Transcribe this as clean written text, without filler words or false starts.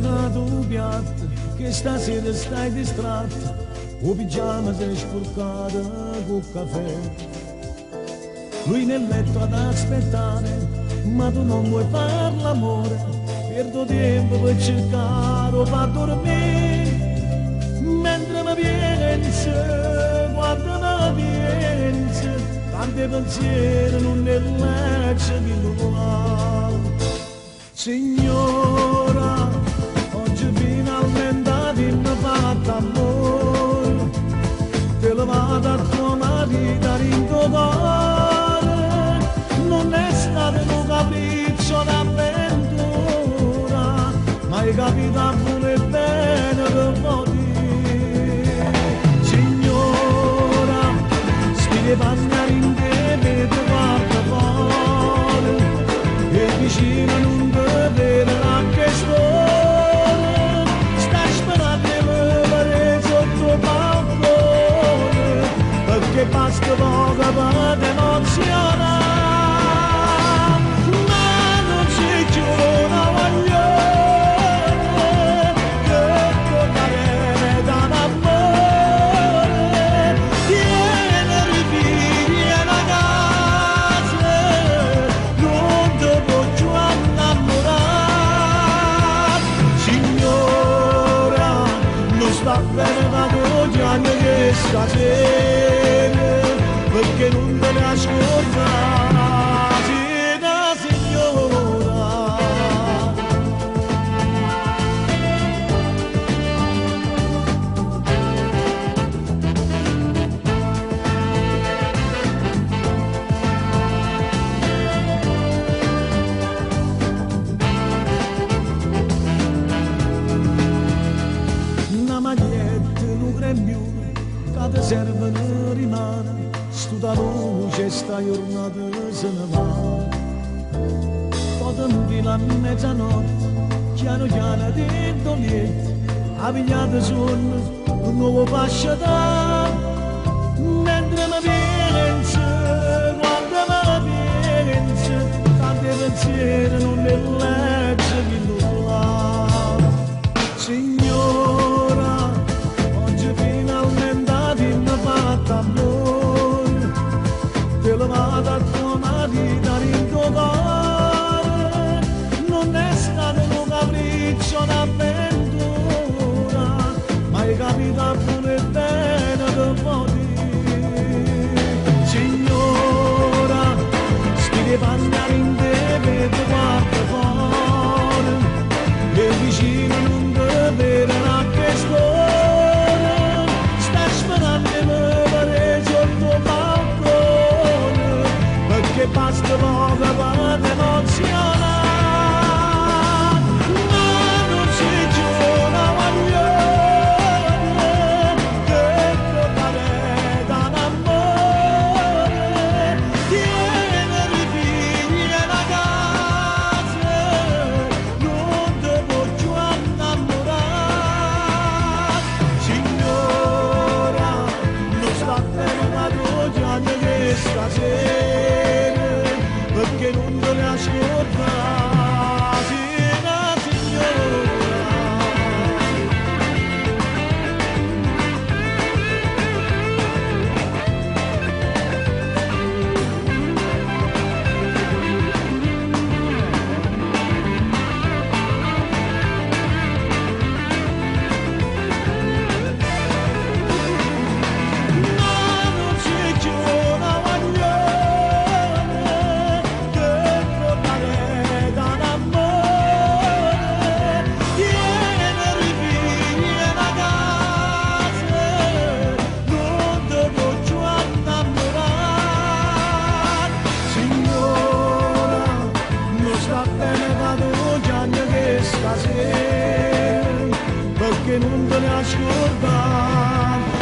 portato un piatto, che stasera stai distratto, o pigiama sei sporcato col caffè. Lui nel letto ad aspettare, ma tu non vuoi far l'amore, perdo tempo per cercare o fa dormire, mentre mi pensi, quando mi pensi, tanti pensieri non ne lascio che lo va. Signora, oggi finalmente abbiamo fatto amore, te lo vado a tua marita ricordare, non è stato un capriccio d'avventura, ma è capitato pure bene per morire. Signora, stile pagnare in te, te guarda fuori, e vicino non anche scuola, stai sperando di muovere sotto balcone, perché basta poco per emozionare, ma non c'è più una voglione, che tornare da un amore, viene ripigli a casa, non ti può più sta bene da ogni che stasera, perché non te ne ascoltare, da signora. Una maglietta, un grembiule, che ti servono rimane, stu da luce sta giornata se ne va. Poi ti infila a mezzanotte, piano piano dentro letto, a pigliata sonno, un nuovo fascio da, mentre mi pensi, quando mi pensi, tanti pensieri non ne legge chi lo fa. Signora, oggi finalmente abbiamo fatto amore, te lo vado a tua marita ricordare, non è stato un capriccio d'avventura, ma è capitato pure bene per morire. Signora, stile pagnare in te, vedi guarda fuori, e vicino non vedere anche scuola, stai sperando di muovere sotto balcone, perché basta poco per emozionare, ma non c'è più una voglione, che tornare da un amore, tiene ripigli a casa, non te può più innamorare. Signora, non sta bene da oggi che stasera, perché non te ne ascoltare, signora. Ma non c'è più una voglione, che tornare da un amore, tiene ripigli a casa, non te può più innamorare. Signora, non sta bene da oggi che stasera, perché non te ne ascoltare.